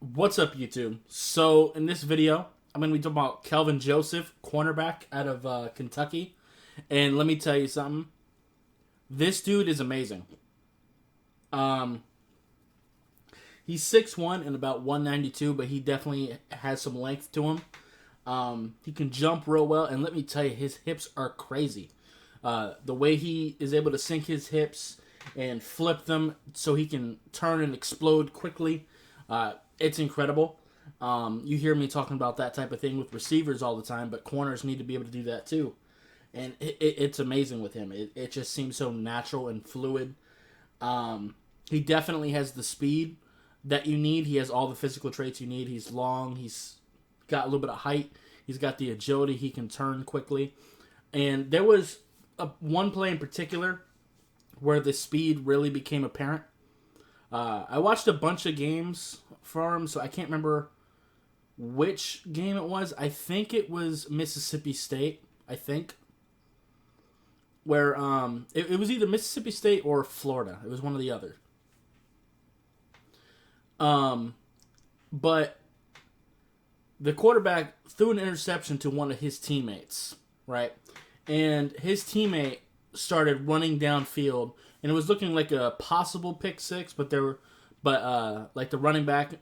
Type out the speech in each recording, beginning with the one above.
What's up, YouTube? So, in this video, I'm going to be talking about Kelvin Joseph, cornerback out of Kentucky. And let me tell you something. This dude is amazing. Um, he's 6'1" and about 192, but he definitely has some length to him. He can jump real well, and let me tell you, his hips are crazy. The way he is able to sink his hips and flip them so he can turn and explode quickly. It's incredible. You hear me talking about that type of thing with receivers all the time, but corners need to be able to do that too. And it's amazing with him. It just seems so natural and fluid. He definitely has the speed that you need. He has all the physical traits you need. He's long. He's got a little bit of height. He's got the agility. He can turn quickly. And there was one play in particular where the speed really became apparent. I watched a bunch of games for him, so I can't remember which game it was. I think it was Mississippi State, where it was either Mississippi State or Florida. It was one or the other. But the quarterback threw an interception to one of his teammates, right? And his teammate started running downfield, and it was looking like a possible pick six, but like the running back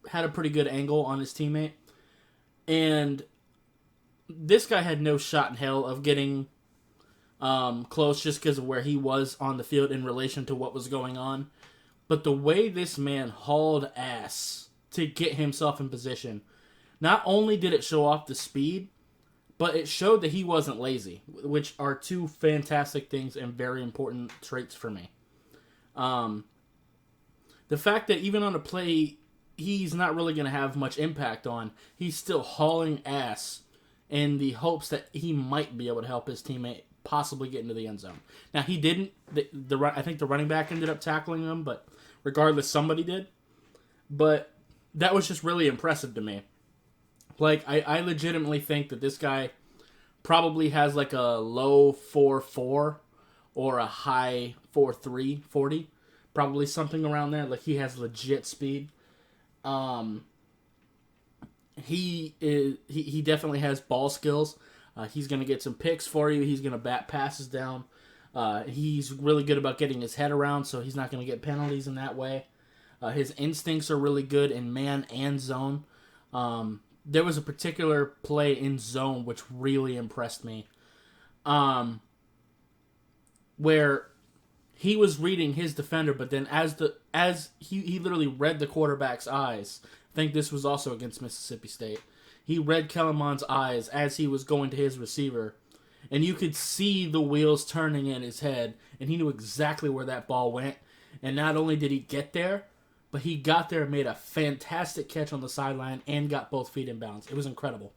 had a pretty good angle on his teammate, and this guy had no shot in hell of getting close just because of where he was on the field in relation to what was going on. But the way this man hauled ass to get himself in position, not only did it show off the speed, but it showed that he wasn't lazy, which are two fantastic things and very important traits for me. The fact that even on a play he's not really going to have much impact on, he's still hauling ass in the hopes that he might be able to help his teammate possibly get into the end zone. Now, he didn't. I think the running back ended up tackling him, but regardless, somebody did. But that was just really impressive to me. Like, I legitimately think that this guy probably has like a low 4.4 or a high 4.3 40. Probably something around there. Like, he has legit speed. He definitely has ball skills. He's going to get some picks for you. He's going to bat passes down. He's really good about getting his head around, so he's not going to get penalties in that way. His instincts are really good in man and zone. There was a particular play in zone which really impressed me, where he was reading his defender, but then as he literally read the quarterback's eyes. I think this was also against Mississippi State. He read Kellerman's eyes as he was going to his receiver, and you could see the wheels turning in his head, and he knew exactly where that ball went. And not only did he get there, but he got there and made a fantastic catch on the sideline and got both feet in bounds. It was incredible.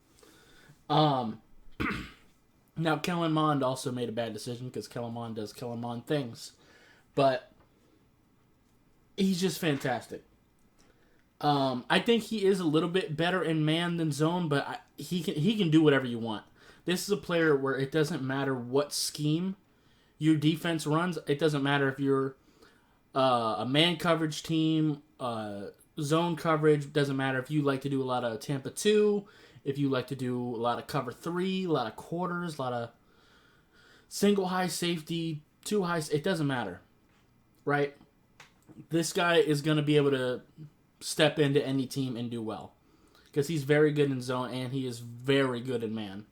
Now, Kellen Mond also made a bad decision because Kellen Mond does Kellen Mond things. But he's just fantastic. I think he is a little bit better in man than zone, but he can do whatever you want. This is a player where it doesn't matter what scheme your defense runs. It doesn't matter if you're a man coverage team, zone coverage. Doesn't matter if you like to do a lot of Tampa 2, if you like to do a lot of cover 3, a lot of quarters, a lot of single high safety, 2 high. It doesn't matter, right? This guy is going to be able to step into any team and do well because he's very good in zone and he is very good in man.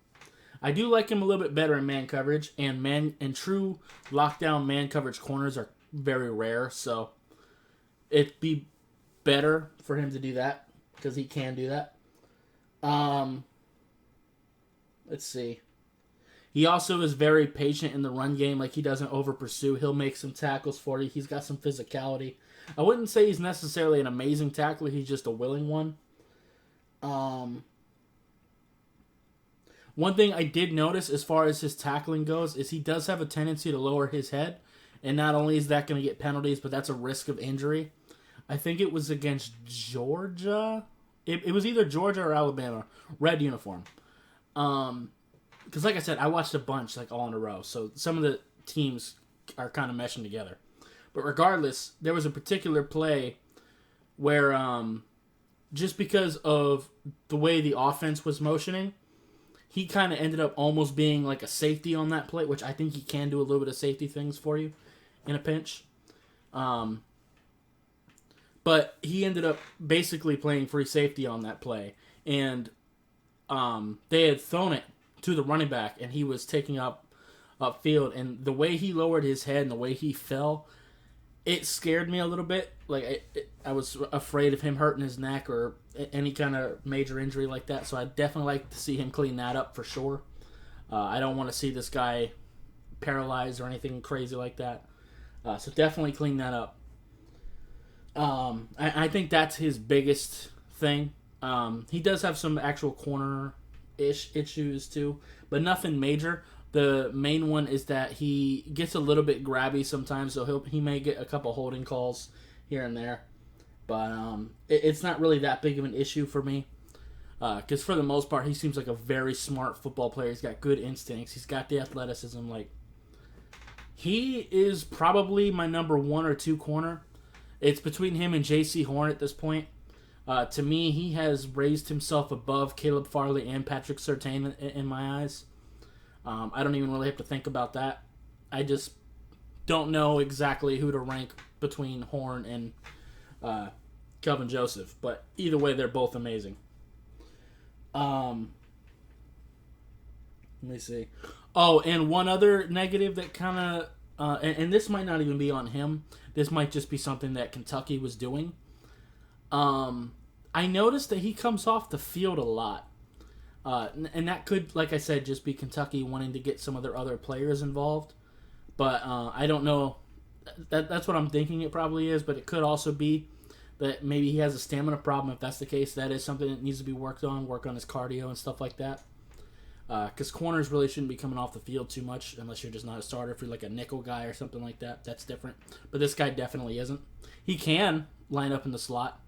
I do like him a little bit better in man coverage, and true lockdown man coverage corners are very rare, so it'd be better for him to do that because he can do that. Let's see. He also is very patient in the run game. Like, he doesn't over pursue. He'll make some tackles for you. He's got some physicality. I wouldn't say he's necessarily an amazing tackler. He's just a willing one. One thing I did notice as far as his tackling goes is he does have a tendency to lower his head. And not only is that going to get penalties, but that's a risk of injury. I think it was against Georgia. It was either Georgia or Alabama. Red uniform. Because like I said, I watched a bunch like all in a row. So some of the teams are kind of meshing together. But regardless, there was a particular play where just because of the way the offense was motioning, he kind of ended up almost being like a safety on that play, which I think he can do a little bit of safety things for you in a pinch. But he ended up basically playing free safety on that play. And they had thrown it to the running back, and he was taking upfield. And the way he lowered his head and the way he fell, it scared me a little bit. Like, I was afraid of him hurting his neck or any kind of major injury like that. So I'd definitely like to see him clean that up for sure. I don't want to see this guy paralyzed or anything crazy like that. So definitely clean that up. I think that's his biggest thing. He does have some actual corner-ish issues too, but nothing major. The main one is that he gets a little bit grabby sometimes, so he may get a couple holding calls here and there. But it's not really that big of an issue for me. Because for the most part, he seems like a very smart football player. He's got good instincts. He's got the athleticism. Like, he is probably my number 1 or 2 corner. It's between him and J.C. Horn at this point. To me, he has raised himself above Caleb Farley and Patrick Surtain in my eyes. I don't even really have to think about that. I just don't know exactly who to rank between Horn and Kelvin Joseph. But either way, they're both amazing. Let me see. Oh, and one other negative that kind of... and this might not even be on him. This might just be something that Kentucky was doing. I noticed that he comes off the field a lot. And that could, like I said, just be Kentucky wanting to get some of their other players involved. But I don't know. That's what I'm thinking it probably is. But it could also be that maybe he has a stamina problem. If that's the case, that is something that needs to be worked on. Work on his cardio and stuff like that. Because corners really shouldn't be coming off the field too much unless you're just not a starter. If you're like a nickel guy or something like that, that's different. But this guy definitely isn't. He can line up in the slot.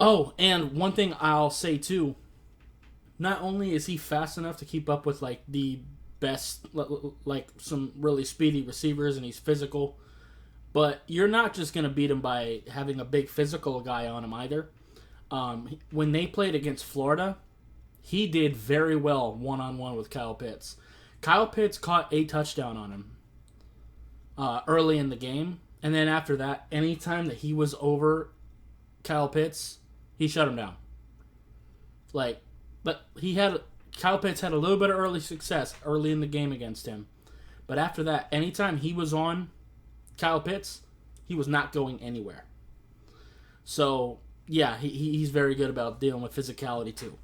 Oh, and one thing I'll say too, not only is he fast enough to keep up with like the best, like some really speedy receivers, and he's physical, but you're not just going to beat him by having a big physical guy on him either. When they played against Florida, he did very well one-on-one with Kyle Pitts. Kyle Pitts caught a touchdown on him early in the game. And then after that, anytime that he was over Kyle Pitts, he shut him down. But Kyle Pitts had a little bit of early success early in the game against him. But after that, anytime he was on Kyle Pitts, he was not going anywhere. So, yeah, he's very good about dealing with physicality too.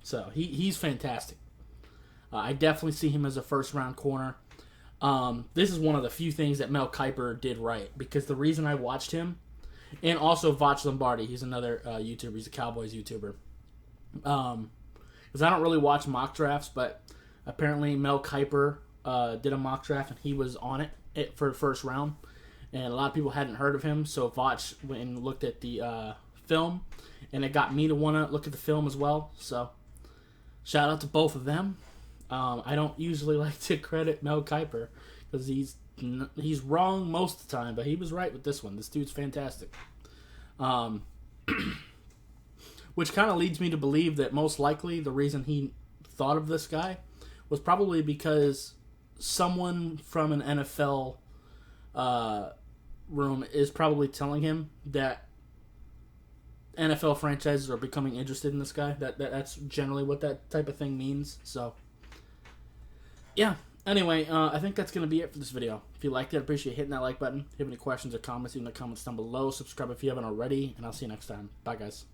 So, he's fantastic. I definitely see him as a first-round corner. This is one of the few things that Mel Kiper did right. Because the reason I watched him, and also Vach Lombardi, he's another YouTuber. He's a Cowboys YouTuber. Because I don't really watch mock drafts, but apparently Mel Kiper did a mock draft, and he was on it for the first round. And a lot of people hadn't heard of him, so Vach went and looked at the film, and it got me to want to look at the film as well. So, shout out to both of them. I don't usually like to credit Mel Kiper because he's wrong most of the time, but he was right with this one. This dude's fantastic. Which kind of leads me to believe that most likely the reason he thought of this guy was probably because someone from an NFL room is probably telling him that NFL franchises are becoming interested in this guy. That's generally what that type of thing means. So, yeah. Anyway, I think that's going to be it for this video. If you liked it, I appreciate hitting that like button. If you have any questions or comments, leave in the comments down below. Subscribe if you haven't already, and I'll see you next time. Bye, guys.